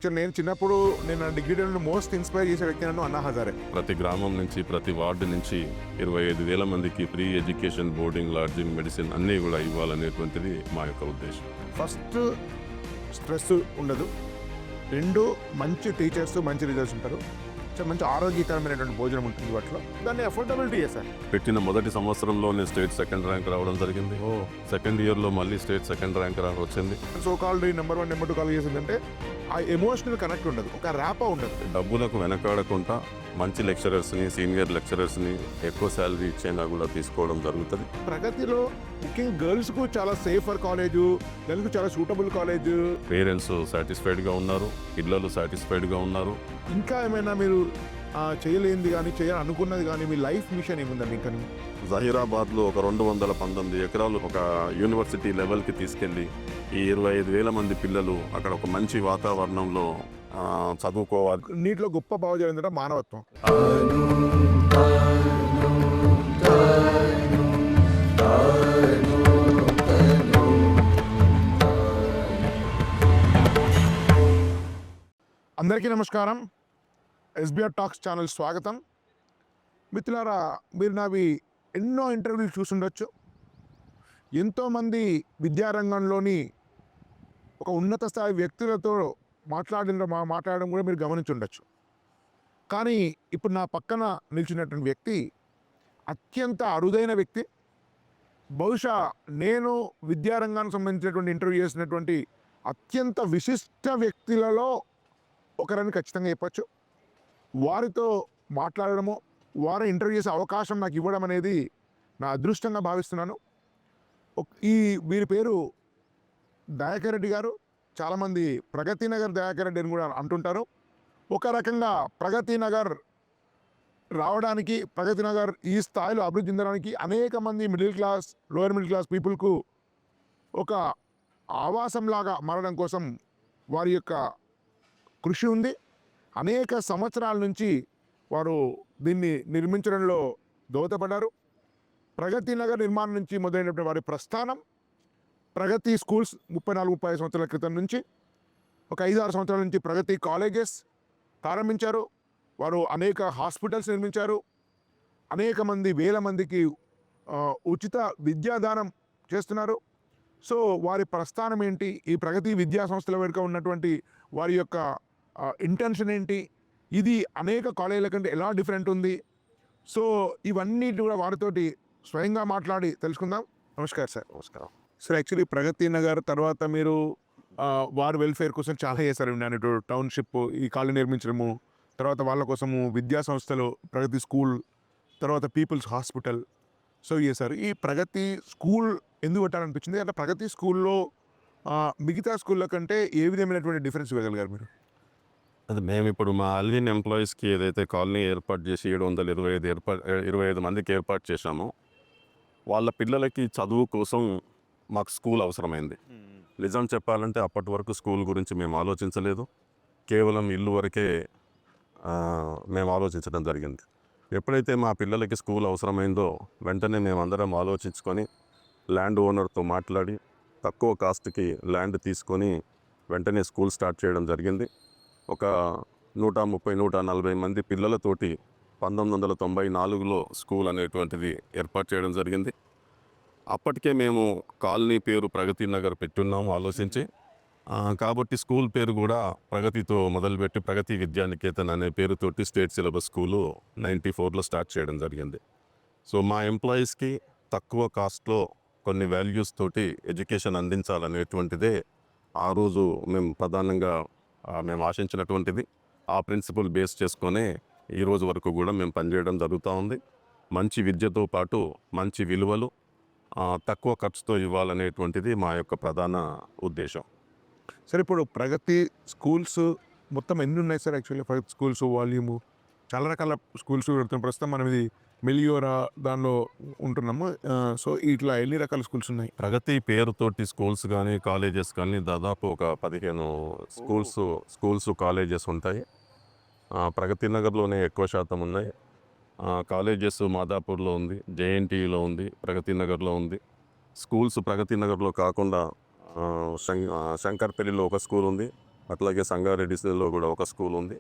నేను చిన్నప్పుడు నేను డిగ్రీలో మోస్ట్ ఇన్స్పైర్ చేసే వ్యక్తి నన్ను అన్నా హజారే. ప్రతి గ్రామం నుంచి ప్రతి వార్డు నుంచి 25,000 మందికి free education, boarding, lodging, medicine అన్నీ కూడా ఇవ్వాలనేటువంటిది మా యొక్క ఉద్దేశం. ఫస్ట్ స్ట్రెస్ ఉండదు, రెండు మంచి టీచర్స్, మంచి రిజల్ట్స్ ఉంటారు, మంచి ఆరోగ్యకరమైనటువంటి భోజనం ఉంటుంది వాటిలో. దాన్ని అఫోర్డబిలిటీ చేశారు. పెట్టిన మొదటి సంవత్సరంలోనే స్టేట్ సెకండ్ ర్యాంక్ రావడం జరిగింది. సెకండ్ ఇయర్లో మళ్ళీ స్టేట్ సెకండ్ ర్యాంక్ వచ్చింది. So called number 1 number 2 call చేసిందంటే ఆ ఎమోషనల్ కనెక్ట్ ఉండదు, ఒక ర్యాపా ఉండదు. డబ్బులకు వెనకాడకుండా మంచి లెక్చరర్స్ని, సీనియర్ లెక్చరర్స్ని ఎక్కువ శాలరీ ఇచ్చేనా కూడా తీసుకోవడం జరుగుతుంది. ప్రగతిలో ముఖ్యంగా గర్ల్స్కు చాలా సేఫర్ కాలేజు, గర్ల్స్కు చాలా సూటబుల్ కాలేజు. పేరెంట్స్ సాటిస్ఫైడ్గా ఉన్నారు, పిల్లలు సాటిస్ఫైడ్గా ఉన్నారు. ఇంకా ఏమైనా మీరు చేయలేనిది కానీ చేయాలనుకున్నది కానీ మీ లైఫ్ మిషన్ ఏముందండి? ఇంకా జహీరాబాద్లో ఒక 219 ఎకరాలు ఒక యూనివర్సిటీ లెవెల్కి తీసుకెళ్ళి ఈ 25,000 మంది పిల్లలు అక్కడ ఒక మంచి వాతావరణంలో చదువుకోవాలి. నీటిలో గొప్ప భావజాలం ఏంటంటే మానవత్వం. అందరికీ నమస్కారం. ఎస్బిఆర్ టాక్స్ ఛానల్ స్వాగతం. మిత్రులారా, మీరు నావి ఎన్నో ఇంటర్వ్యూలు చూసుండొచ్చు. ఎంతోమంది విద్యారంగంలోని ఒక ఉన్నత స్థాయి వ్యక్తులతో మాట్లాడడం కూడా మీరు గమనించుండొచ్చు. కానీ ఇప్పుడు నా పక్కన నిలిచినటువంటి వ్యక్తి అత్యంత అరుదైన వ్యక్తి. బహుశా నేను విద్యారంగానికి సంబంధించినటువంటి ఇంటర్వ్యూ చేసినటువంటి అత్యంత విశిష్ట వ్యక్తులలో ఒకరని ఖచ్చితంగా చెప్పచ్చు. వారితో మాట్లాడడము, వారు ఇంటర్వ్యూ చేసే అవకాశం నాకు ఇవ్వడం అనేది నా అదృష్టంగా భావిస్తున్నాను. వీరి పేరు దయాకర్ రెడ్డి గారు. చాలామంది ప్రగతి నగర్ దయాకర్ రెడ్డి అని కూడా అంటుంటారు. ఒక రకంగా ప్రగతి నగర్ రావడానికి, ప్రగతి నగర్ ఈ స్థాయిలో అభివృద్ధి చెందడానికి అనేక మంది middle class, lower middle class పీపుల్కు ఒక ఆవాసంలాగా మారడం కోసం వారి యొక్క కృషి ఉంది. అనేక సంవత్సరాల నుంచి వారు దీన్ని నిర్మించడంలో దోహదపడ్డారు. ప్రగతి నగర్ నిర్మాణం నుంచి మొదలైనటువంటి వారి ప్రస్థానం ప్రగతి స్కూల్స్ 34-35 సంవత్సరాల క్రితం నుంచి ఒక 5-6 సంవత్సరాల నుంచి ప్రగతి కాలేజెస్ ప్రారంభించారు. వారు అనేక హాస్పిటల్స్ నిర్మించారు. అనేక మంది వేల మందికి ఉచిత విద్యాదానం చేస్తున్నారు. సో వారి ప్రస్థానం ఏంటి, ఈ ప్రగతి విద్యా సంస్థల వెనుక ఉన్నటువంటి వారి యొక్క ఇంటెన్షన్ ఏంటి, ఇది అనేక కాలేజీల కంటే ఎలా డిఫరెంట్ ఉంది, సో ఇవన్నీ కూడా వారితోటి స్వయంగా మాట్లాడి తెలుసుకుందాం. నమస్కారం సార్. నమస్కారం సార్. యాక్చువల్లీ ప్రగతి నగర్ తర్వాత మీరు వారి వెల్ఫేర్ కోసం చాలా చేశారు. నేను ఇటు టౌన్షిప్ ఈ కాలనీ నిర్మించడము, తర్వాత వాళ్ళ కోసము విద్యా సంస్థలు, ప్రగతి స్కూల్, తర్వాత పీపుల్స్ హాస్పిటల్, సో చేశారు. ఈ ప్రగతి స్కూల్ ఎందుకు పెట్టాలనిపించింది? అంటే ప్రగతి స్కూల్లో మిగతా స్కూళ్ళ కంటే ఏ విధమైనటువంటి డిఫరెన్స్ ఇవ్వగలిగారు మీరు? అది మేము ఇప్పుడు మా అల్విన్ ఎంప్లాయీస్కి ఏదైతే కాలనీ ఏర్పాటు చేసి 725 మందికి ఏర్పాటు చేశామో వాళ్ళ పిల్లలకి చదువు కోసం మాకు స్కూల్ అవసరమైంది. నిజం చెప్పాలంటే అప్పటి వరకు స్కూల్ గురించి మేము ఆలోచించలేదు. కేవలం ఇల్లు వరకే మేము ఆలోచించడం జరిగింది. ఎప్పుడైతే మా పిల్లలకి స్కూల్ అవసరమైందో వెంటనే మేమందరం ఆలోచించుకొని ల్యాండ్ ఓనర్తో మాట్లాడి తక్కువ కాస్ట్కి ల్యాండ్ తీసుకొని వెంటనే స్కూల్ స్టార్ట్ చేయడం జరిగింది. ఒక 130-140 మంది పిల్లలతోటి 1994లో స్కూల్ అనేటువంటిది ఏర్పాటు చేయడం జరిగింది. అప్పటికే మేము కాలనీ పేరు ప్రగతి నగర్ పెట్టున్నాము ఆలోచించి. కాబట్టి స్కూల్ పేరు కూడా ప్రగతితో మొదలుపెట్టి ప్రగతి విద్యానికేతన్ అనే పేరుతోటి స్టేట్ సిలబస్ స్కూలు 94లో స్టార్ట్ చేయడం జరిగింది. సో మా ఎంప్లాయీస్కి తక్కువ కాస్ట్లో కొన్ని వాల్యూస్ తోటి ఎడ్యుకేషన్ అందించాలనేటువంటిదే ఆ రోజు మేము ప్రధానంగా మేము ఆశించినటువంటిది. ఆ ప్రిన్సిపల్ బేస్ చేసుకొని ఈరోజు వరకు కూడా మేము పనిచేయడం జరుగుతూ ఉంది. మంచి విద్యతో పాటు మంచి విలువలు తక్కువ ఖర్చుతో ఇవ్వాలనేటువంటిది మా యొక్క ప్రధాన ఉద్దేశం. సార్, ఇప్పుడు ప్రగతి స్కూల్స్ మొత్తం ఎన్ని ఉన్నాయి సార్? యాక్చువల్లీ ప్రగతి స్కూల్స్ వాల్యూము చాలా రకాల స్కూల్స్ పెడుతున్నాం. ప్రస్తుతం మనం ఇది మిలియోరా దానిలో ఉంటున్నాము. సో ఇట్లా ఎన్ని రకాల స్కూల్స్ ఉన్నాయి? ప్రగతి పేరుతోటి స్కూల్స్ కానీ కాలేజెస్ కానీ దాదాపు ఒక 15 స్కూల్స్ కాలేజెస్ ఉంటాయి. ప్రగతి నగర్లోనే ఎక్కువ శాతం ఉన్నాయి. కాలేజెస్ మాదాపూర్లో ఉంది, జేఎన్టీలో ఉంది, ప్రగతి నగర్లో ఉంది. స్కూల్స్ ప్రగతి నగర్లో కాకుండా శంకర్పల్లిలో ఒక స్కూల్ ఉంది, అట్లాగే సంగారెడ్డిలో కూడా ఒక స్కూల్ ఉంది.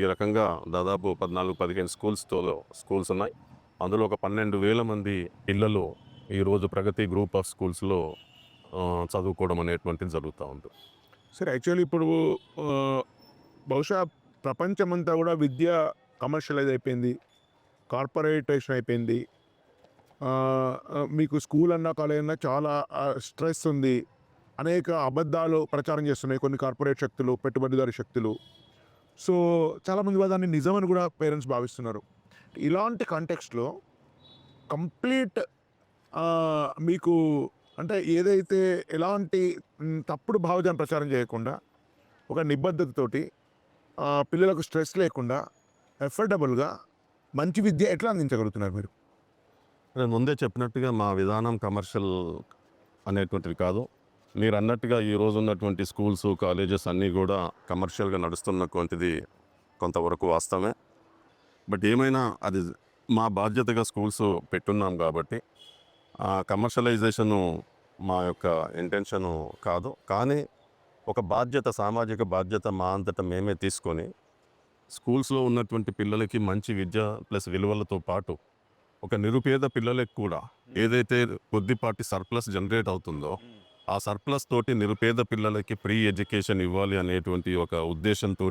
ఈ రకంగా దాదాపు 14-15 స్కూల్స్ ఉన్నాయి. అందులో ఒక 12,000 మంది పిల్లలు ఈరోజు ప్రగతి గ్రూప్ ఆఫ్ స్కూల్స్లో చదువుకోవడం అనేటువంటిది జరుగుతూ ఉంది. సరే యాక్చువల్లీ ఇప్పుడు బహుశా ప్రపంచమంతా కూడా విద్య కమర్షియలైజ్ అయిపోయింది, కార్పొరేటేషన్ అయిపోయింది. మీకు స్కూల్ అన్నా కాలేజ్ అన్నా చాలా స్ట్రెస్ ఉంది, అనేక అబద్ధాలు ప్రచారం చేస్తున్నాయి కొన్ని కార్పొరేట్ శక్తులు, పెట్టుబడిదారు శక్తులు. సో చాలామంది కూడా దాన్ని నిజమని కూడా పేరెంట్స్ భావిస్తున్నారు. ఇలాంటి కాంటెక్స్ట్లో కంప్లీట్ మీకు అంటే ఏదైతే ఎలాంటి తప్పుడు భావజాలను ప్రచారం చేయకుండా ఒక నిబద్ధతతోటి పిల్లలకు స్ట్రెస్ లేకుండా ఎఫర్డబుల్గా మంచి విద్య ఎట్లా అందించగలుగుతున్నారు మీరు? నేను ముందే చెప్పినట్టుగా మా విధానం కమర్షియల్ అనేటువంటిది కాదు. మీరు అన్నట్టుగా ఈరోజు ఉన్నటువంటి స్కూల్స్, కాలేజెస్ అన్నీ కూడా కమర్షియల్గా నడుస్తున్నటువంటిది కొంతవరకు వాస్తవమే. బట్ ఏమైనా అది మా బాధ్యతగా స్కూల్స్ పెట్టున్నాం కాబట్టి కమర్షియలైజేషను మా యొక్క ఇంటెన్షను కాదు. కానీ ఒక బాధ్యత, సామాజిక బాధ్యత మా అంతటా మేమే తీసుకొని స్కూల్స్లో ఉన్నటువంటి పిల్లలకి మంచి విద్య ప్లస్ విలువలతో పాటు ఒక నిరుపేద పిల్లలకి కూడా ఏదైతే కొద్దిపాటి సర్ప్లస్ జనరేట్ అవుతుందో ఆ సర్ప్లస్ తోటి నిరుపేద పిల్లలకి ఫ్రీ ఎడ్యుకేషన్ ఇవ్వాలి అనేటువంటి ఒక ఉద్దేశంతో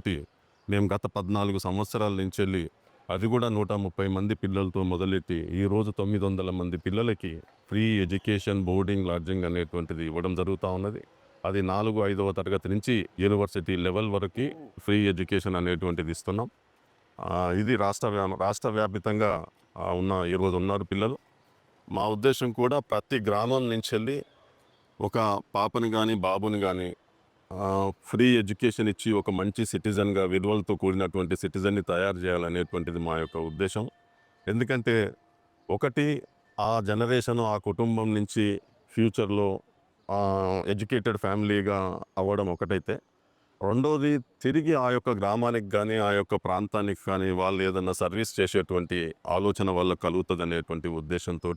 మేము గత 14 సంవత్సరాల నుంచి వెళ్ళి అది కూడా 130 మంది పిల్లలతో మొదలెట్టి ఈరోజు 900 మంది పిల్లలకి ఫ్రీ ఎడ్యుకేషన్, బోర్డింగ్, లాడ్జింగ్ అనేటువంటిది ఇవ్వడం జరుగుతూ ఉన్నది. అది 4-5వ తరగతి నుంచి యూనివర్సిటీ లెవెల్ వరకు ఫ్రీ ఎడ్యుకేషన్ అనేటువంటిది ఇస్తున్నాం. ఇది రాష్ట్ర వ్యాపితంగా ఈరోజు ఉన్నారు పిల్లలు. మా ఉద్దేశం కూడా ప్రతి గ్రామం నుంచి వెళ్ళి ఒక పాపని కానీ బాబుని కానీ ఫ్రీ ఎడ్యుకేషన్ ఇచ్చి ఒక మంచి సిటిజన్గా, విలువలతో కూడినటువంటి సిటిజన్ని తయారు చేయాలనేటువంటిది మా యొక్క ఉద్దేశం. ఎందుకంటే ఒకటి ఆ జనరేషన్, ఆ కుటుంబం నుంచి ఫ్యూచర్లో ఎడ్యుకేటెడ్ ఫ్యామిలీగా అవ్వడం ఒకటైతే, రెండోది తిరిగి ఆ యొక్క గ్రామానికి కానీ ఆ యొక్క ప్రాంతానికి కానీ వాళ్ళు ఏదన్నా సర్వీస్ చేసేటువంటి ఆలోచన వల్ల కలుగుతుంది అనేటువంటి ఉద్దేశంతో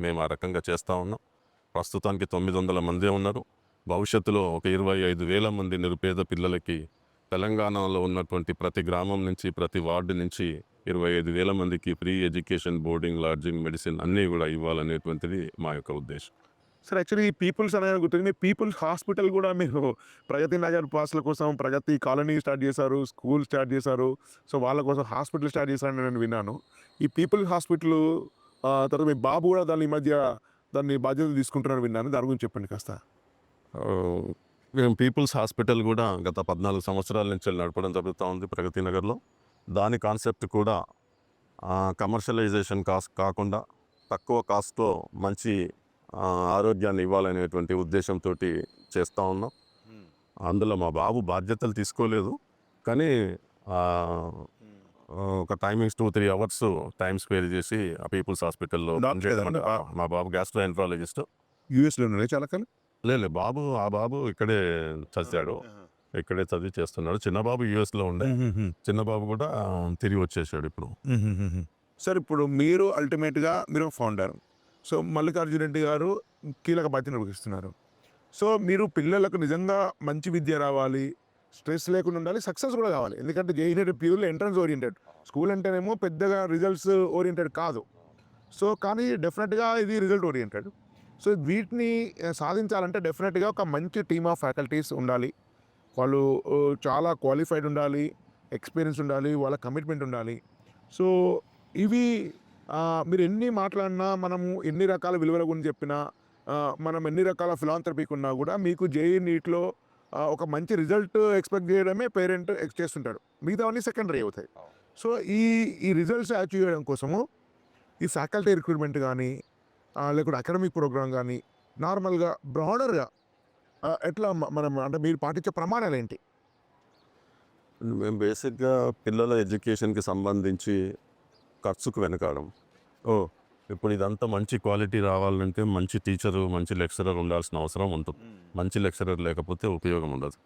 మేము ఆ రకంగా చేస్తూ ఉన్నాం. ప్రస్తుతానికి 900 మందే ఉన్నారు. భవిష్యత్తులో ఒక 25,000 మంది నిరుపేద పిల్లలకి తెలంగాణలో ఉన్నటువంటి ప్రతి గ్రామం నుంచి, ప్రతి వార్డు నుంచి 25,000 మందికి free education, boarding, lodging, medicine అన్నీ కూడా ఇవ్వాలనేటువంటిది మా యొక్క ఉద్దేశం. సార్ యాక్చువల్లీ ఈ పీపుల్స్ అనేది గుర్తుంది. పీపుల్స్ హాస్పిటల్ కూడా మీరు ప్రగతి నగర్ పాస్ల కోసం ప్రగతి కాలనీ స్టార్ట్ చేశారు, స్కూల్ స్టార్ట్ చేశారు. సో వాళ్ళ కోసం హాస్పిటల్ స్టార్ట్ చేశారని నేను విన్నాను. ఈ పీపుల్ హాస్పిటల్ తర్వాత మీ బాబు కూడా ఈ మధ్య దాన్ని బాధ్యత తీసుకుంటున్నారని విన్నాను. దాని గురించి చెప్పండి కాస్త. మేము పీపుల్స్ హాస్పిటల్ కూడా గత 14 సంవత్సరాల నుంచి నడపడం జరుగుతూ ఉంది ప్రగతి నగర్లో. దాని కాన్సెప్ట్ కూడా కమర్షియలైజేషన్ కాకుండా తక్కువ కాస్ట్తో మంచి ఆరోగ్యాన్ని ఇవ్వాలనేటువంటి ఉద్దేశంతో చేస్తూ ఉన్నాం. అందులో మా బాబు బాధ్యతలు తీసుకోలేదు, కానీ ఒక టైమింగ్స్ 2-3 అవర్స్ టైం స్పేర్ చేసి ఆ పీపుల్స్ హాస్పిటల్లో మా బాబు గ్యాస్ట్రోఎంట్రాలజిస్ట్. యూఎస్లో చాలా కాలం లేదు, ఆ బాబు ఇక్కడే చదివాడు, ఇక్కడే చదివి చేస్తున్నాడు. చిన్న బాబు యూఎస్లో ఉండే, చిన్న బాబు కూడా తిరిగి వచ్చేసాడు ఇప్పుడు. సార్ ఇప్పుడు మీరు అల్టిమేట్గా మీరు ఫౌండర్, సో మల్లికార్జున రెడ్డి గారు కీలక బాధ్యత నిర్వహిస్తున్నారు. సో మీరు పిల్లలకు నిజంగా మంచి విద్య రావాలి, స్ట్రెస్ లేకుండా ఉండాలి, సక్సెస్ కూడా కావాలి. ఎందుకంటే జేఈనెట్ ప్యూర్లీ ఎంట్రన్స్ ఓరియంటెడ్ స్కూల్ అంటేనేమో పెద్దగా రిజల్ట్స్ ఓరియంటెడ్ కాదు. సో కానీ డెఫినెట్గా ఇది రిజల్ట్ ఓరియంటెడ్. సో వీటిని సాధించాలంటే డెఫినెట్గా ఒక మంచి టీమ్ ఆఫ్ ఫ్యాకల్టీస్ ఉండాలి, వాళ్ళు చాలా క్వాలిఫైడ్ ఉండాలి, ఎక్స్పీరియన్స్ ఉండాలి, వాళ్ళ కమిట్మెంట్ ఉండాలి. సో ఇవి మీరు ఎన్ని మాట్లాడినా, మనము ఎన్ని రకాల విలువల గురించి చెప్పినా, మనం ఎన్ని రకాల ఫిలాంథ్రపీకి ఉన్నా కూడా మీకు జేఈ నీట్లో ఒక మంచి రిజల్ట్ ఎక్స్పెక్ట్ చేయడమే పేరెంట్ చేస్తుంటాడు, మిగతావన్నీ సెకండరీ అవుతాయి. సో ఈ రిజల్ట్స్ అచీవ్ చేయడం కోసము ఈ ఫ్యాకల్టీ రిక్రూట్మెంట్ కానీ లేకుంటే అకాడమిక్ ప్రోగ్రామ్ కానీ నార్మల్గా బ్రాడర్గా ఎట్లా మనం అంటే మీరు పాటించే ప్రమాణాలు ఏంటి? మేము బేసిక్గా పిల్లల ఎడ్యుకేషన్కి సంబంధించి ఖర్చుకు వెనకాడం. ఇప్పుడు ఇదంతా మంచి క్వాలిటీ రావాలంటే మంచి టీచరు, మంచి లెక్చరర్ ఉండాల్సిన అవసరం ఉంటుంది. మంచి లెక్చరర్ లేకపోతే ఉపయోగం ఉండదు.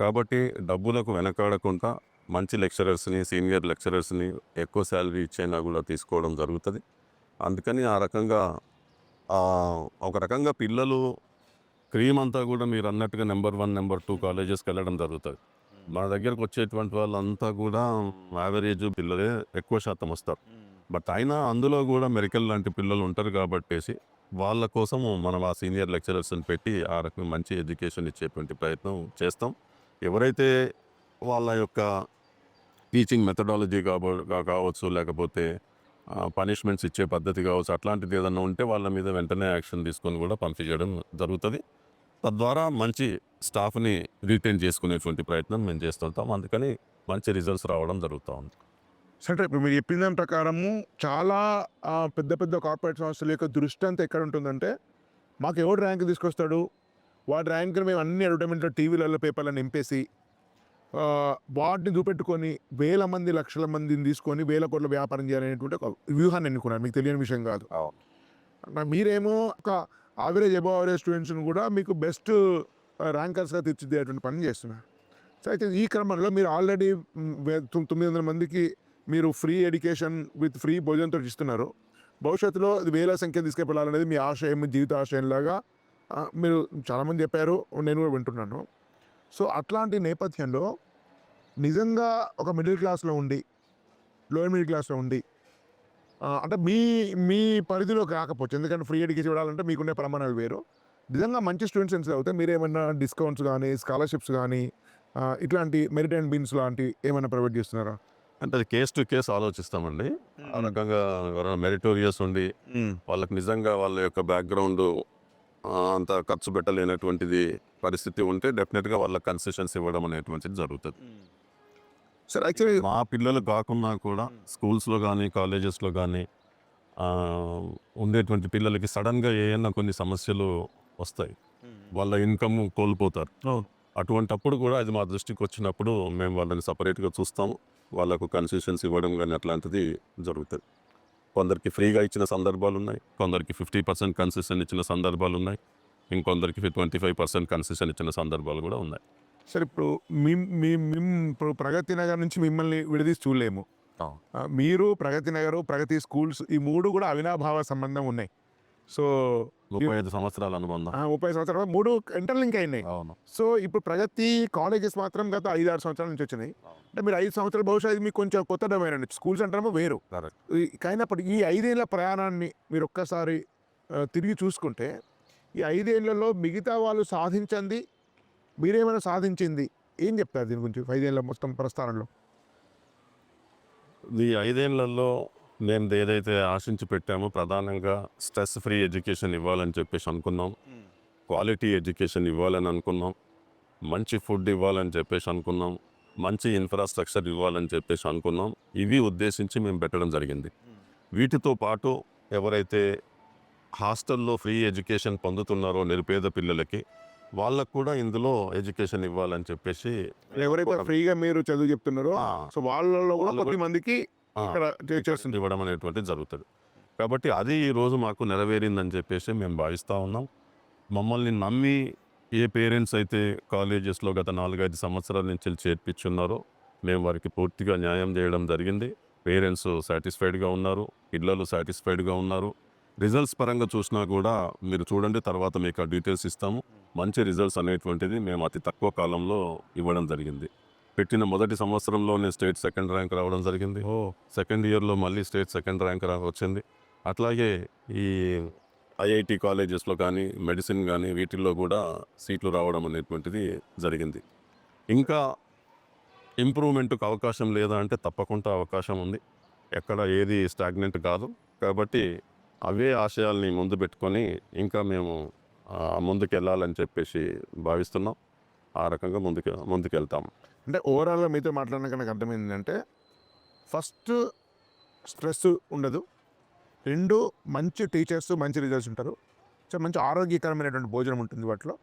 కాబట్టి డబ్బులకు వెనకాడకుండా మంచి లెక్చరర్స్ని, సీనియర్ లెక్చరర్స్ని ఎక్కువ శాలరీ ఇచ్చైనా కూడా తీసుకోవడం జరుగుతుంది. అందుకని ఆ రకంగా ఒక రకంగా పిల్లలు క్రీమ్ అంతా కూడా మీరు అన్నట్టుగా నెంబర్ 1, నెంబర్ 2 కాలేజెస్కి వెళ్ళడం జరుగుతుంది. మన దగ్గరకు వచ్చేటువంటి వాళ్ళంతా కూడా యావరేజ్ పిల్లలే ఎక్కువ శాతం వస్తారు. బట్ అయినా అందులో కూడా మెరికల్ లాంటి పిల్లలు ఉంటారు కాబట్టేసి వాళ్ళ కోసము మనం ఆ సీనియర్ లెక్చరర్స్ని పెట్టి ఆ రకం మంచి ఎడ్యుకేషన్ ఇచ్చేటువంటి ప్రయత్నం చేస్తాం. ఎవరైతే వాళ్ళ యొక్క టీచింగ్ మెథడాలజీ కావచ్చు, లేకపోతే పనిష్మెంట్స్ ఇచ్చే పద్ధతి కావచ్చు, అట్లాంటిది ఏదన్నా ఉంటే వాళ్ళ మీద వెంటనే యాక్షన్ తీసుకొని కూడా పంపించడం జరుగుతుంది. తద్వారా మంచి స్టాఫ్ని రీటైన్ చేసుకునేటువంటి ప్రయత్నం మేము చేస్తుంటాం. అందుకని మంచి రిజల్ట్స్ రావడం జరుగుతూ ఉంది. సరే ఇప్పుడు మీరు చెప్పిన దాని ప్రకారము చాలా పెద్ద పెద్ద కార్పొరేట్ సంస్థల యొక్క దృష్టి అంతా ఎక్కడ ఉంటుందంటే, మాకు ఎవడు ర్యాంక్ తీసుకొస్తాడు, వాడి ర్యాంకులు మేము అన్ని అడ్వర్టైజ్మెంట్లో టీవీలలో పేపర్లో నింపేసి వాటిని చూపెట్టుకొని వేల మంది లక్షల మందిని తీసుకొని వేల కోట్ల వ్యాపారం చేయాలనేటువంటి ఒక వ్యూహాన్ని ఎన్నుకున్నారు. మీకు తెలియని విషయం కాదు. మీరేమో ఒక యావరేజ్ అబవ్ యావరేజ్ స్టూడెంట్స్ని కూడా మీకు బెస్ట్ ర్యాంకర్స్గా తీర్చిదిద్దేటువంటి పని చేస్తున్నారు. సో అయితే ఈ క్రమంలో మీరు ఆల్రెడీ 900 మందికి మీరు ఫ్రీ ఎడ్యుకేషన్ విత్ ఫ్రీ భోజనంతో ఇస్తున్నారు. భవిష్యత్తులో ఇది వేల సంఖ్య తీసుకెళ్ళాలనేది మీ ఆశయం, మీ జీవిత ఆశయంలాగా మీరు చాలామంది చెప్పారు, నేను కూడా వింటున్నాను. సో అట్లాంటి నేపథ్యంలో నిజంగా ఒక మిడిల్ క్లాస్లో ఉండి, లోయర్ మిడిల్ క్లాస్లో ఉండి, అంటే మీ మీ పరిధిలో కాకపోవచ్చు, ఎందుకంటే ఫ్రీ ఎడ్యుకేషన్ ఇవ్వాలంటే మీకునే ప్రమాణాలు వేరు. నిజంగా మంచి స్టూడెంట్స్ ఎంత అవుతాయి, మీరు ఏమైనా డిస్కౌంట్స్ కానీ, స్కాలర్షిప్స్ కానీ, ఇట్లాంటి మెరిట్ అండ్ బిన్స్ లాంటి ఏమైనా ప్రొవైడ్ చేస్తున్నారా? అంటే అది కేస్ టు కేస్ ఆలోచిస్తామండి. ఆ రకంగా ఎవరైనా మెరిటోరియస్ ఉండి వాళ్ళకి నిజంగా వాళ్ళ యొక్క బ్యాక్గ్రౌండ్ అంత ఖర్చు పెట్టలేనటువంటిది పరిస్థితి ఉంటే డెఫినెట్గా వాళ్ళకి కన్సెషన్స్ ఇవ్వడం అనేటువంటిది జరుగుతుంది. సార్ యాక్చువల్లీ మా పిల్లలు కాకుండా కూడా స్కూల్స్లో కానీ కాలేజెస్లో కానీ ఉండేటువంటి పిల్లలకి సడన్గా ఏమైనా కొన్ని సమస్యలు వస్తాయి, వాళ్ళ ఇన్కమ్ కోల్పోతారు. అటువంటప్పుడు కూడా అది మా దృష్టికి వచ్చినప్పుడు మేము వాళ్ళని సపరేట్గా చూస్తాము. వాళ్ళకు కన్సెషన్స్ ఇవ్వడం కానీ అట్లాంటిది జరుగుతుంది. కొందరికి ఫ్రీగా ఇచ్చిన సందర్భాలు ఉన్నాయి, కొందరికి 50% కన్సెషన్ ఇచ్చిన సందర్భాలు ఉన్నాయి, ఇంకొందరికి 25% కన్సెషన్ ఇచ్చిన సందర్భాలు కూడా ఉన్నాయి. సార్ ఇప్పుడు ఇప్పుడు ప్రగతి నగర్ నుంచి మిమ్మల్ని విడదీసి చూడలేము. మీరు ప్రగతి నగరు, ప్రగతి స్కూల్స్ ఈ 3 కూడా అవినాభావ సంబంధం ఉన్నాయి. సో 35 సంవత్సరాల అనుబంధం. 30 సంవత్సరాలు 3 ఇంటర్లింక్ అయినాయి. అవును. సో ఇప్పుడు ప్రగతి కాలేజెస్ మాత్రం గత 5-6 సంవత్సరాల నుంచి వచ్చినాయి. అంటే మీరు 5 సంవత్సరాలు బహుశా ఇది మీకు కొంచెం కొత్త డొమైన్ అండి. స్కూల్స్ అంటారేమో వేరు. అయినప్పుడు ఈ 5 ఏళ్ల ప్రయాణాన్ని మీరు ఒక్కసారి తిరిగి చూసుకుంటే, ఈ 5 ఏళ్లలో మిగతా వాళ్ళు సాధించింది, మీరేమైనా సాధించింది ఏం చెప్తారు దీని గురించి 5 ఏళ్ల మొత్తం ప్రస్థానంలో? ఈ 5 ఏళ్లలో మేము ఏదైతే ఆశించి పెట్టామో ప్రధానంగా స్ట్రెస్ ఫ్రీ ఎడ్యుకేషన్ ఇవ్వాలని చెప్పేసి అనుకున్నాం, క్వాలిటీ ఎడ్యుకేషన్ ఇవ్వాలని అనుకున్నాం, మంచి ఫుడ్ ఇవ్వాలని చెప్పేసి అనుకున్నాం, మంచి ఇన్ఫ్రాస్ట్రక్చర్ ఇవ్వాలని చెప్పేసి అనుకున్నాం. ఇవి ఉద్దేశించి మేము పెట్టడం జరిగింది. వీటితో పాటు ఎవరైతే హాస్టల్లో ఫ్రీ ఎడ్యుకేషన్ పొందుతున్నారో నిరుపేద పిల్లలకి, వాళ్ళకు కూడా ఇందులో ఎడ్యుకేషన్ ఇవ్వాలని చెప్పేసి ఎవరైతే ఫ్రీగా మీరు చదువు చెప్తున్నారో సో వాళ్ళలో కూడా కొద్ది మందికి ఇక్కడ చేస్తుంది ఇవ్వడం అనేటువంటిది జరుగుతుంది. కాబట్టి అది ఈరోజు మాకు నెరవేరిందని చెప్పేసి మేము భావిస్తూ ఉన్నాం. మమ్మల్ని నమ్మి ఏ పేరెంట్స్ అయితే కాలేజెస్లో గత 4-5 సంవత్సరాల నుంచి చేర్పించున్నారో మేము వారికి పూర్తిగా న్యాయం చేయడం జరిగింది. పేరెంట్స్ సాటిస్ఫైడ్గా ఉన్నారు, పిల్లలు సాటిస్ఫైడ్గా ఉన్నారు. రిజల్ట్స్ పరంగా చూసినా కూడా మీరు చూడండి, తర్వాత మీకు ఆ డీటెయిల్స్ ఇస్తాము. మంచి రిజల్ట్స్ అనేటువంటిది మేము అతి తక్కువ కాలంలో ఇవ్వడం జరిగింది. పెట్టిన మొదటి సంవత్సరంలోనే స్టేట్ సెకండ్ ర్యాంక్ రావడం జరిగింది. సెకండ్ ఇయర్లో మళ్ళీ స్టేట్ సెకండ్ ర్యాంక్ వచ్చింది. అట్లాగే ఈ ఐఐటి కాలేజెస్లో కానీ, మెడిసిన్ కానీ వీటిల్లో కూడా సీట్లు రావడం అనేటువంటిది జరిగింది. ఇంకా ఇంప్రూవ్మెంట్కి అవకాశం లేదా అంటే తప్పకుండా అవకాశం ఉంది. ఎక్కడ ఏది స్టాగ్నెంట్ కాదు. కాబట్టి అవే ఆశయాల్ని ముందు పెట్టుకొని ఇంకా మేము ముందుకు వెళ్ళాలని చెప్పేసి భావిస్తున్నాం. ఆ రకంగా ముందుకెళ్తాము. అంటే ఓవరాల్గా మీతో మాట్లాడినాక నాకు అర్థమైంది ఏంటంటే, ఫస్ట్ స్ట్రెస్ ఉండదు, 2 మంచి టీచర్స్, మంచి రిజల్ట్స్ ఉంటారు, సో మంచి ఆరోగ్యకరమైనటువంటి భోజనం ఉంటుంది వాటిలో.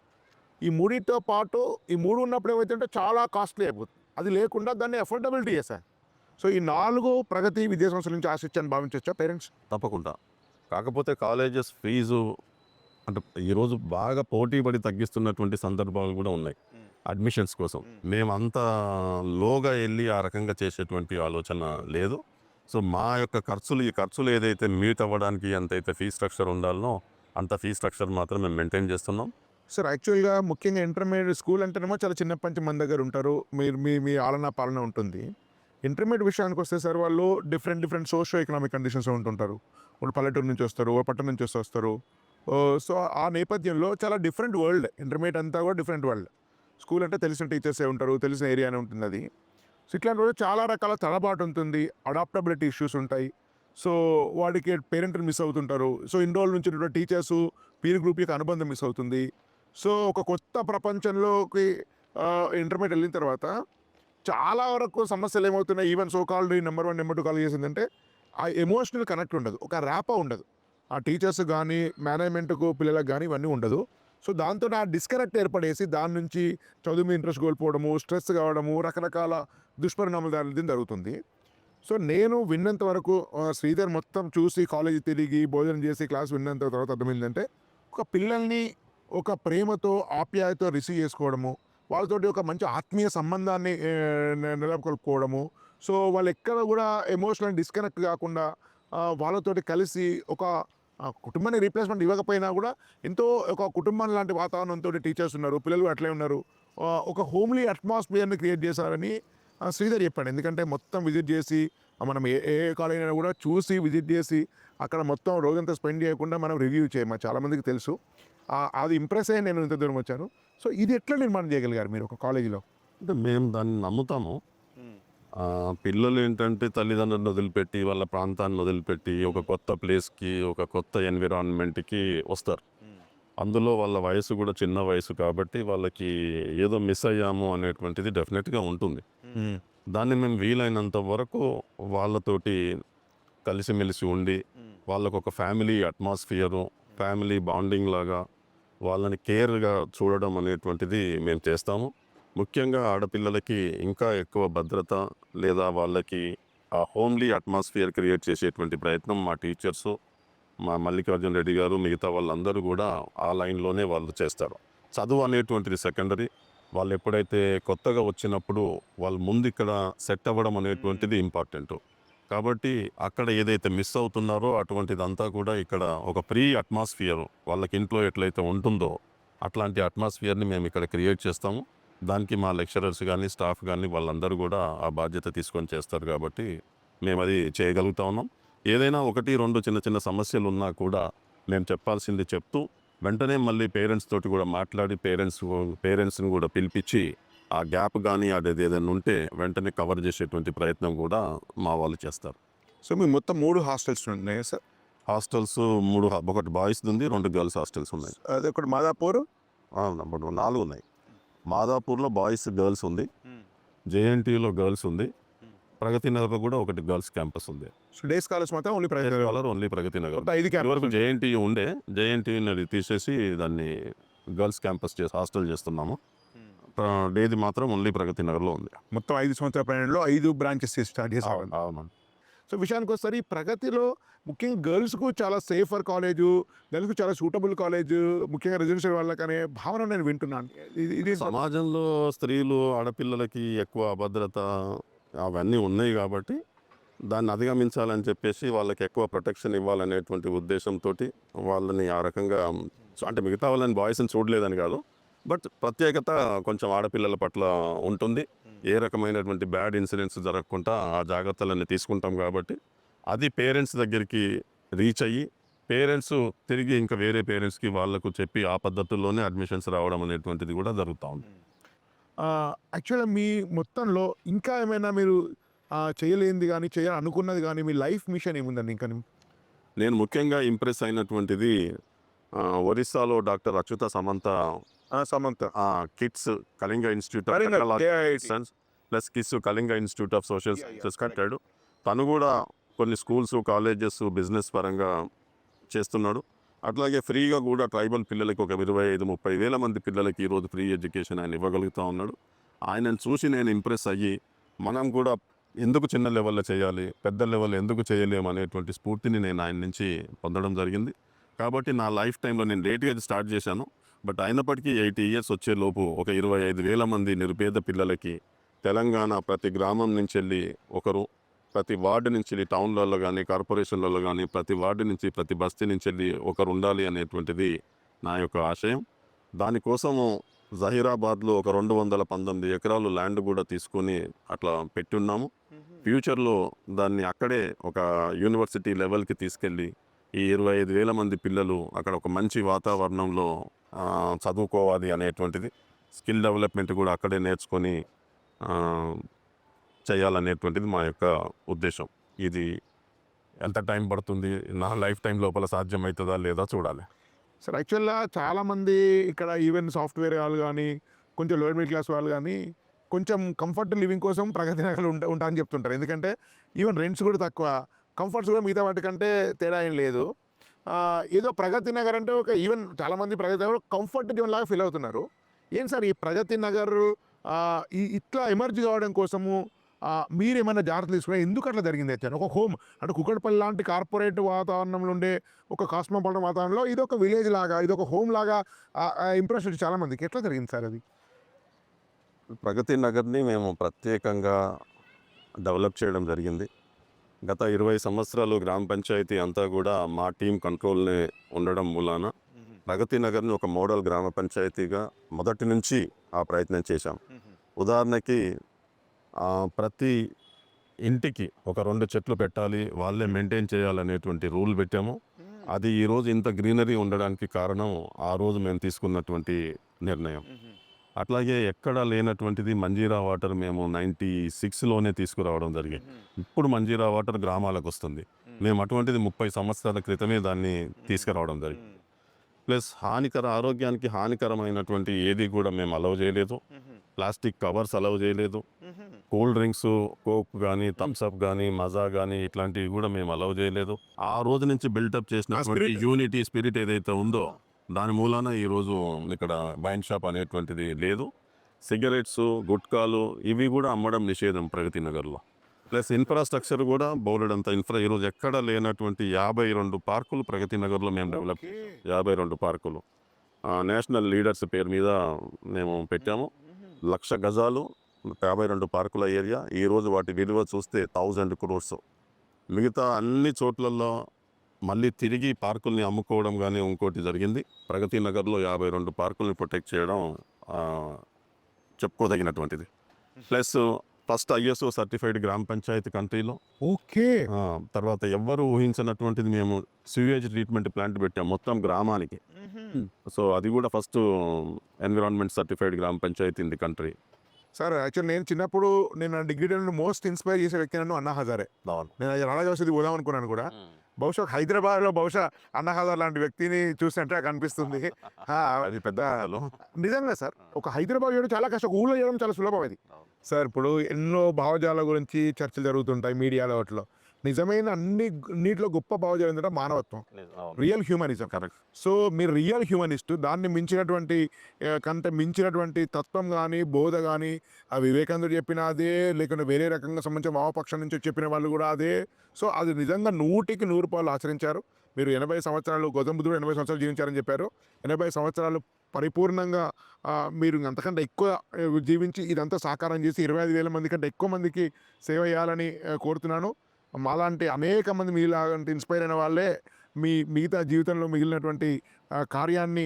ఈ 3తో పాటు ఈ 3 ఉన్నప్పుడు ఏమవుతుందంటే చాలా కాస్ట్లీ అయిపోతుంది. అది లేకుండా దాన్ని అఫోర్డబిలిటీ చేశారు. సో ఈ 4 ప్రగతి విద్యా సంస్థల నుంచి ఆశించని భావించవచ్చా పేరెంట్స్? తప్పకుండా. కాకపోతే కాలేజెస్ ఫీజు అంటే ఈరోజు బాగా పోటీపడి తగ్గిస్తున్నటువంటి సందర్భాలు కూడా ఉన్నాయి అడ్మిషన్స్ కోసం. మేమంత లోగా వెళ్ళి ఆ రకంగా చేసేటువంటి ఆలోచన లేదు. సో మా యొక్క ఈ ఖర్చులు ఏదైతే మీట్ అవ్వడానికి ఎంతైతే ఫీ స్ట్రక్చర్ ఉండాలనో అంత ఫీ స్ట్రక్చర్ మాత్రం మేము మెయింటైన్ చేస్తున్నాం. సార్ యాక్చువల్‌గా ముఖ్యంగా ఇంటర్మీడియేట్ స్కూల్ అంటేనేమో చాలా చిన్నప్పటి నుంచి మన దగ్గర ఉంటారు. మీరు మీ మీ ఆలనా పాలన ఉంటుంది. ఇంటర్మీడియేట్ విషయానికొస్తే సార్ వాళ్ళు డిఫరెంట్ సోషియో ఎకనామిక్ కండిషన్స్‌లో ఉంటుంటారు. వాళ్ళు పల్లెటూరు నుంచి వస్తారు, ఓ పట్టణం నుంచి వస్తారు. సో, ఆ నేపథ్యంలో చాలా డిఫరెంట్ వరల్డ్. ఇంటర్మీడియేట్ అంతా కూడా డిఫరెంట్ వరల్డ్. స్కూల్ అంటే తెలిసిన టీచర్సే ఉంటారు. తెలిసిన ఏరియానే ఉంటుందది. సో, ఇట్లాంటి వాళ్ళు చాలా రకాల తడబాటు ఉంటుంది. అడాప్టబిలిటీ ఇష్యూస్ ఉంటాయి. సో, వాడికి పేరెంట్‌ని మిస్ అవుతుంటారు. సో, ఇన్ని రోజుల నుంచి ఉన్నటువంటి టీచర్సు, పీర్ గ్రూప్ యొక్క అనుబంధం మిస్ అవుతుంది. సో, ఒక కొత్త ప్రపంచంలోకి ఇంటర్మీడియేట్ వెళ్ళిన తర్వాత చాలా వరకు సమస్యలు ఏమవుతున్నాయి, even so called number 1, number 2 call చేసిందంటే ఆ ఎమోషనల్ కనెక్ట్ ఉండదు. ఒక ర్యాపో ఉండదు. ఆ టీచర్స్ గానీ, మేనేజ్‌మెంట్‌కు పిల్లలకు గానీ ఇవన్నీ ఉండదు. సో, దాంతో ఆ డిస్కనెక్ట్ ఏర్పడేసి దాని నుంచి చదువు మీద ఇంట్రెస్ట్ కోల్పోవడము, స్ట్రెస్ కావడము, రకరకాల దుష్పరిణామాలు దాని జరుగుతుంది. సో, నేను విన్నంత వరకు శ్రీధర్ మొత్తం చూసి కాలేజీ తిరిగి, భోజనం చేసి, క్లాస్ విన్నంత తర్వాత అర్థమైందంటే ఒక పిల్లల్ని ఒక ప్రేమతో, ఆప్యాయతతో రిసీవ్ చేసుకోవడము, వాళ్ళతోటి ఒక మంచి ఆత్మీయ సంబంధాన్ని నెలకొల్పుకోవడము. సో, వాళ్ళెక్కడ కూడా ఎమోషనల్ డిస్కనెక్ట్ కాకుండా వాళ్ళతోటి కలిసి ఒక కుటుంబాన్ని రీప్లేస్‌మెంట్ ఇవ్వకపోయినా కూడా ఎంతో ఒక కుటుంబం లాంటి వాతావరణంతోటి టీచర్స్ ఉన్నారు. పిల్లలు అట్లే ఉన్నారు. ఒక హోమ్లీ అట్మాస్ఫియర్‌ని క్రియేట్ చేశారని శ్రీధర్ చెప్పాడు. ఎందుకంటే మొత్తం విజిట్ చేసి మనం ఏ ఏ కాలేజ్ అయినా కూడా చూసి విజిట్ చేసి అక్కడ మొత్తం రోజంతా స్పెండ్ చేయకుండా మనం రివ్యూ చేయము. చాలామందికి తెలుసు. అది ఇంప్రెస్ అయ్యి నేను ఇంత దూరం వచ్చాను. సో, ఇది ఎట్లా నిర్మాణం చేయగలిగారు మీరు ఒక కాలేజీలో? అంటే మేము దాన్ని నమ్ముతాము. పిల్లలు ఏంటంటే తల్లిదండ్రులను వదిలిపెట్టి, వాళ్ళ ప్రాంతాన్ని వదిలిపెట్టి, ఒక కొత్త ప్లేస్‌కి, ఒక కొత్త ఎన్విరాన్మెంట్‌కి వస్తారు. అందులో వాళ్ళ వయసు కూడా చిన్న వయసు కాబట్టి వాళ్ళకి ఏదో మిస్ అయ్యాము అనేటువంటిది డెఫినెట్‌గా ఉంటుంది. దాన్ని మేము వీలైనంత వరకు వాళ్ళతోటి కలిసిమెలిసి ఉండి, వాళ్ళకొక ఫ్యామిలీ అట్మాస్ఫియరు, ఫ్యామిలీ బాండింగ్ లాగా వాళ్ళని కేర్‌గా చూడడం అనేటువంటిది మేము చేస్తాము. ముఖ్యంగా ఆడపిల్లలకి ఇంకా ఎక్కువ భద్రత లేదా వాళ్ళకి ఆ హోమ్లీ అట్మాస్ఫియర్ క్రియేట్ చేసేటువంటి ప్రయత్నం మా టీచర్సు, మా మల్లికార్జున రెడ్డి గారు, మిగతా వాళ్ళందరూ కూడా ఆ లైన్‌లోనే వాళ్ళు చేస్తారు. చదువు అనేటువంటిది సెకండరీ. వాళ్ళు ఎప్పుడైతే కొత్తగా వచ్చినప్పుడు వాళ్ళు ముందు ఇక్కడ సెట్ అవ్వడం అనేటువంటిది ఇంపార్టెంటు. కాబట్టి అక్కడ ఏదైతే మిస్ అవుతున్నారో అటువంటిదంతా కూడా ఇక్కడ ఒక ఫ్రీ అట్మాస్ఫియర్ వాళ్ళకి ఇంట్లో ఎట్లయితే ఉంటుందో అట్లాంటి అట్మాస్ఫియర్‌ని మేము ఇక్కడ క్రియేట్ చేస్తాము. దానికి మా లెక్చరర్స్ గానీ, స్టాఫ్ గానీ వాళ్ళందరూ కూడా ఆ బాధ్యత తీసుకొని చేస్తారు కాబట్టి మేమది చేయగలుగుతా ఉన్నాం. ఏదైనా 1, 2 చిన్న సమస్యలున్నా కూడా మేము చెప్పాల్సింది చెప్తూ, వెంటనే మళ్ళీ పేరెంట్స్ తోటి కూడా మాట్లాడి పేరెంట్స్‌ని కూడా పిలిపిచ్చి ఆ గ్యాప్ గానీ అదేదైనా ఉంటే వెంటనే కవర్ చేసేటువంటి ప్రయత్నం కూడా మా వాళ్ళు చేస్తారు. సో, మీకు మొత్తం 3 హాస్టల్స్ ఉన్నాయా సార్? హాస్టల్స్ 3 ఒకటి బాయ్స్‌దుంది, 2 గర్ల్స్ హాస్టల్స్ ఉన్నాయి. అదొకటి మాదాపూర్. ఇప్పుడు 4 ఉన్నాయి. మాదాపూర్‌లో బాయ్స్, గర్ల్స్ ఉంది. జేఎన్‌టీయూలో గర్ల్స్ ఉంది. ప్రగతి నగర్‌లో కూడా ఒకటి గర్ల్స్ క్యాంపస్ ఉంది. సో, డే స్కాలర్స్ మాత్రం only private. Scholar only Pragathi Nagar. మొత్తం 5 ఇదివరకు క్యాంపస్. జేఎన్‌టీయూ ఉండే. జేఎన్‌టీయూని తీసేసి దాన్ని గర్ల్స్ క్యాంపస్ హాస్టల్ చేస్తున్నాము. డేది మాత్రం ఓన్లీ ప్రగతి నగర్‌లో ఉంది. మొత్తం 5 సంవత్సరాల ప్రయాణంలో 5 బ్రాంచెస్ స్టార్ట్ చేశారు. అవునండి. సో, విషయానికొస్తే ఈ ప్రగతిలో ముఖ్యంగా గర్ల్స్‌కు చాలా సేఫర్ కాలేజు, గర్ల్స్‌కు చాలా సూటబుల్ కాలేజు, ముఖ్యంగా రెసిడెన్షియల్ వాళ్ళకనే భావన నేను వింటున్నాను. ఇది సమాజంలో స్త్రీలు, ఆడపిల్లలకి ఎక్కువ అభద్రత అవన్నీ ఉన్నాయి కాబట్టి దాన్ని అధిగమించాలని చెప్పేసి వాళ్ళకి ఎక్కువ ప్రొటెక్షన్ ఇవ్వాలనేటువంటి ఉద్దేశంతోటి వాళ్ళని ఆ రకంగా అంటే మిగతా వాళ్ళని బాయ్స్‌ని చూడలేదని కాదు. బట్ ప్రత్యేకత కొంచెం ఆడపిల్లల పట్ల ఉంటుంది. ఏ రకమైనటువంటి బ్యాడ్ ఇన్సిడెంట్స్ జరగకుండా ఆ జాగ్రత్తలన్నీ తీసుకుంటాం కాబట్టి అది పేరెంట్స్ దగ్గరికి రీచ్ అయ్యి పేరెంట్స్ తిరిగి ఇంకా వేరే పేరెంట్స్‌కి వాళ్ళకు చెప్పి ఆ పద్ధతుల్లోనే అడ్మిషన్స్ రావడం అనేటువంటిది కూడా జరుగుతూ ఉంది. యాక్చువల్‌గా మీ మొత్తంలో ఇంకా ఏమైనా మీరు చేయలేనిది గానీ, చేయాలనుకున్నది గానీ, మీ లైఫ్ మిషన్ ఏముందండి ఇంకా? నేను ముఖ్యంగా ఇంప్రెస్ అయినటువంటిది ఒరిస్సాలో doctor Achyuta Samantha. Kids Kalinga institute of Kalinga, technology KIIT. Science plus kids Kalinga institute of social Yeah, sciences correct. కట్టాడు. తను కూడా కొన్ని స్కూల్స్, కాలేజెస్ బిజినెస్ పరంగా చేస్తున్నాడు. అట్లాగే ఫ్రీగా కూడా ట్రైబల్ పిల్లలకి ఒక 25-30 వేల మంది పిల్లలకి ఈరోజు ఫ్రీ ఎడ్యుకేషన్ ఆయన ఇవ్వగలుగుతూ ఉన్నాడు. ఆయనను చూసి నేను ఇంప్రెస్ అయ్యి మనం కూడా ఎందుకు చిన్న లెవెల్లో చేయాలి, పెద్ద లెవెల్ ఎందుకు చేయలేము అనేటువంటి స్ఫూర్తిని నేను ఆయన నుంచి పొందడం జరిగింది. కాబట్టి నా లైఫ్ టైంలో నేను లేట్గా ఇది స్టార్ట్ చేశాను. బట్ అయినప్పటికీ 80 ఇయర్స్ వచ్చేలోపు ఒక 25,000 మంది నిరుపేద పిల్లలకి తెలంగాణ ప్రతి గ్రామం నుంచి వెళ్ళి ఒకరు, ప్రతి వార్డు నుంచి వెళ్ళి టౌన్లలో కానీ కార్పొరేషన్లలో కానీ ప్రతి వార్డు నుంచి ప్రతి బస్తీ నుంచి వెళ్ళి ఒకరు ఉండాలి అనేటువంటిది నా యొక్క ఆశయం. దానికోసము జహీరాబాద్లో ఒక 219 ఎకరాలు ల్యాండ్ కూడా తీసుకొని అట్లా పెట్టున్నాము. ఫ్యూచర్లో దాన్ని అక్కడే ఒక యూనివర్సిటీ లెవెల్కి తీసుకెళ్ళి ఈ 25,000 మంది పిల్లలు అక్కడ ఒక మంచి వాతావరణంలో చదువుకోవాలి అనేటువంటిది, స్కిల్ డెవలప్మెంట్ కూడా అక్కడే నేర్చుకొని చేయాలనేటువంటిది మా యొక్క ఉద్దేశం. ఇది ఎంత టైం పడుతుంది, నా లైఫ్ టైం లోపల సాధ్యమవుతుందా లేదా చూడాలి. సార్ యాక్చువల్గా చాలామంది ఇక్కడ ఈవెన్ సాఫ్ట్వేర్ వాళ్ళు కానీ కొంచెం లోయర్ మిడిల్ క్లాస్ వాళ్ళు కానీ కొంచెం కంఫర్ట్ లివింగ్ కోసం ప్రగతి నగర్లో ఉంటా అని చెప్తుంటారు. ఎందుకంటే ఈవెన్ రెంట్స్ కూడా తక్కువ, కంఫర్ట్స్ కూడా మిగతా వాటికంటే తేడా ఏం లేదు. ఏదో ప్రగతి నగర్ అంటే ఒక ఈవెన్ చాలామంది ప్రగతి నగర్ కంఫర్ట్ జోన్ లాగా ఫీల్ అవుతున్నారు. ఏం సార్ ఈ ప్రగతి నగర్ ఇట్లా ఎమర్జ్ కావడం కోసము మీరు ఏమైనా జాగ్రత్తలు తీసుకున్నారు? ఎందుకు అట్లా జరిగింది అయితే ఒక హోమ్ అంటే కుక్కడపల్లి లాంటి కార్పొరేట్ వాతావరణంలో ఉండే ఒక కాస్మోపాలిటన్ వాతావరణంలో ఇది ఒక విలేజ్ లాగా, ఇది ఒక హోమ్ లాగా ఇంప్రెషన్ వచ్చి చాలామందికి ఎట్లా జరిగింది సార్ అది? ప్రగతి నగర్ని మేము ప్రత్యేకంగా డెవలప్ చేయడం జరిగింది. గత 20 సంవత్సరాలు గ్రామ పంచాయతీ అంతా కూడా మా టీం కంట్రోల్ని ఉండడం మూలాన ప్రగతి నగర్ని ఒక మోడల్ గ్రామ పంచాయతీగా మొదటి నుంచి ఆ ప్రయత్నం చేశాం. ఉదాహరణకి ప్రతి ఇంటికి ఒక 2 చెట్లు పెట్టాలి, వాళ్ళే మెయింటైన్ చేయాలనేటువంటి రూల్ పెట్టాము. అది ఈరోజు ఇంత గ్రీనరీ ఉండడానికి కారణం ఆ రోజు మేము తీసుకున్నటువంటి నిర్ణయం. అట్లాగే ఎక్కడా లేనటువంటిది మంజీరా వాటర్ మేము 96లోనే తీసుకురావడం జరిగింది. ఇప్పుడు మంజీరా వాటర్ గ్రామాలకు వస్తుంది. మేము అటువంటిది 30 సంవత్సరాల క్రితమే దాన్ని తీసుకురావడం జరిగింది. ప్లస్ ఆరోగ్యానికి హానికరమైనటువంటి ఏది కూడా మేము అలౌ చేయలేదు. ప్లాస్టిక్ కవర్స్ అలౌ చేయలేదు. కూల్ డ్రింక్స్, కోక్ కానీ, థమ్స్అప్ కానీ, మజా కానీ ఇట్లాంటివి కూడా మేము అలౌ చేయలేదు. ఆ రోజు నుంచి బిల్డప్ చేసినటువంటి యూనిటీ స్పిరిట్ ఏదైతే ఉందో దాని మూలాన ఈరోజు ఇక్కడ వైన్ షాప్ అనేటువంటిది లేదు. సిగరెట్స్, గుట్కాలు ఇవి కూడా అమ్మడం నిషేధం ప్రగతి నగర్లో. ప్లస్ ఇన్ఫ్రాస్ట్రక్చర్ కూడా బోలెడంత ఈరోజు ఎక్కడ లేనటువంటి 52 పార్కులు ప్రగతి నగర్లో మేము డెవలప్ 52 పార్కులు నేషనల్ లీడర్స్ పేరు మీద మేము పెట్టాము. 1,00,000 గజాలు 52 పార్కుల ఏరియా. ఈరోజు వాటి విలువ చూస్తే 1000 crores. మిగతా అన్ని చోట్లలో మళ్ళీ తిరిగి పార్కుల్ని అమ్ముకోవడం కానీ ఇంకోటి జరిగింది. ప్రగతి నగర్లో 52 పార్కుల్ని ప్రొటెక్ట్ చేయడం చెప్పుకోదగినటువంటిది. Plus first ISO certified grama panchayat కంట్రీలో. ఓకే. తర్వాత ఎవ్వరు ఊహించినటువంటిది మేము సివేజ్ ట్రీట్మెంట్ ప్లాంట్ పెట్టాం మొత్తం గ్రామానికి. సో అది కూడా first environment certified grama panchayat in the country. Sir actual నేను చిన్నప్పుడు నేను డిగ్రీ మోస్ట్ ఇన్స్పైర్ చేసే వ్యక్తి నన్ను అన్నా హజారే. నేను రాణా యూనివర్సిటీ పోదాం అనుకున్నాను కూడా. బహుశా హైదరాబాద్లో బహుశా అన్నా హజార్ లాంటి వ్యక్తిని చూసినట్టే నాకు అనిపిస్తుంది. అది పెద్ద నిజంగా సార్ ఒక హైదరాబాద్ చేయడం చాలా కష్టం, ఊళ్ళో చేయడం చాలా సులభం అది. సార్ ఇప్పుడు ఎన్నో భావజాల గురించి చర్చలు జరుగుతుంటాయి మీడియాలో. వాటిలో నిజమైన అన్నిటిలో గొప్ప భావజాలం ఏంటంటే మానవత్వం, రియల్ హ్యూమనిజం. కరెక్ట్. సో మీరు రియల్ హ్యూమనిస్ట్, దాన్ని మించినటువంటి మించినటువంటి తత్వం కానీ బోధ కానీ ఆ వివేకానందుడు చెప్పిన అదే, లేకుంటే వేరే రకంగా సంబంధించిన వామపక్షం నుంచి చెప్పిన వాళ్ళు కూడా అదే. సో అది నిజంగా 100కి 100 ఆచరించారు. మీరు 80 సంవత్సరాలు గౌతమ బుద్ధుడు 80 సంవత్సరాలు జీవించారని చెప్పారు. 80 సంవత్సరాలు పరిపూర్ణంగా మీరు అంతకంటే ఎక్కువ జీవించి ఇదంతా సాకారం చేసి 25,000 మంది కంటే ఎక్కువ మందికి సేవ చేయాలని కోరుతున్నాను. మాలాంటి అనేక మంది మీలాంటి ఇన్స్పైర్ అయిన వాళ్ళే మిగతా జీవితంలో మిగిలినటువంటి కార్యాన్ని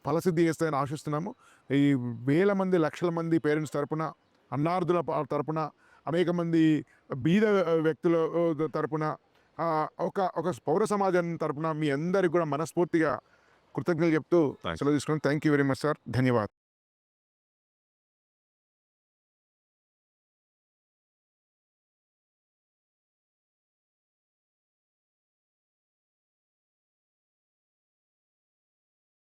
ఫలసిద్ధి చేస్తాయని ఆశిస్తున్నాము. ఈ వేల మంది, లక్షల మంది పేరెంట్స్ తరపున, అన్నార్థుల తరపున, అనేక మంది బీద వ్యక్తుల తరపున, ఒక పౌర సమాజం తరపున మీ అందరికి కూడా మనస్ఫూర్తిగా కృతజ్ఞతలు చెప్తూ సెలవు తీసుకున్నాను. Thank you very much sir. ధన్యవాదాలు.